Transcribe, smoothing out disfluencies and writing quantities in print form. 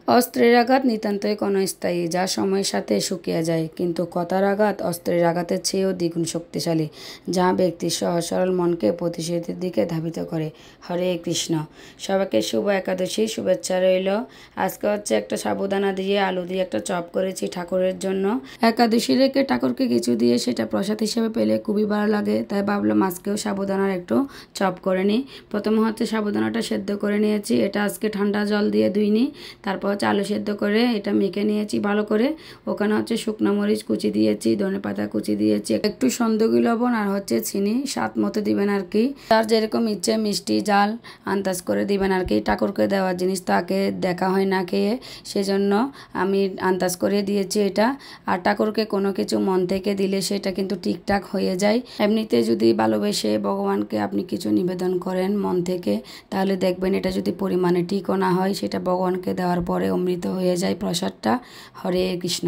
অস্ত্রের আঘাত নিতান্তই ক্ষণস্থায়ী, যা সময়ের সাথে শুকিয়ে যায়, কিন্তু কথার আঘাত অস্ত্রের আঘাতের চেয়েও দ্বিগুণ শক্তিশালী, যা ব্যক্তির সহজ সরল মনকে প্রতিশোধের দিকে ধাবিত করে। হরে কৃষ্ণ। সবাইকে শুভ একাদশী শুভেচ্ছা রইল। আজকে হচ্ছে একটা সাবুদানা দিয়ে আলু দিয়ে একটা চপ করেছি ঠাকুরের জন্য। একাদশী রেখে ঠাকুরকে কিছু দিয়ে সেটা প্রসাদ হিসেবে পেলে খুবই ভালো লাগে, তাই ভাবলাম আজকেও সাবুদানার একটু চপ করে নিই। প্রথমে হচ্ছে সাবুদানাটা সেদ্ধ করে নিয়েছি, এটা আজকে ঠান্ডা জল দিয়ে ধুইনি। তারপর হচ্ছে আলু সেদ্ধ করে এটা মেখে নিয়েছি ভালো করে। ওখানে হচ্ছে শুকনো মরিচ কুচি দিয়েছি, ধনেপাতা কুচি দিয়েছি, একটু সন্দুকি লবণ আর হচ্ছে চিনি স্বাদ মতো দিবেন আর কি। তার যেরকম ইচ্ছে মিষ্টি জাল আন্দাজ করে দিবেন আর কি। ঠাকুরকে দেওয়ার জিনিস তো আগে দেখা হয় না খেয়ে, সেজন্য আমি আন্দাজ করে দিয়েছি এটা। আর ঠাকুরকে কোনো কিছু মন থেকে দিলে সেটা কিন্তু ঠিকঠাক হয়ে যায়। এমনিতে যদি ভালোবেসে ভগবানকে আপনি কিছু নিবেদন করেন মন থেকে, তাহলে দেখবেন এটা যদি পরিমাণে ঠিকও না হয়, সেটা ভগবানকে দেওয়ার পরে অমৃত হয়ে যায় প্রসাদটা। হরে কৃষ্ণ।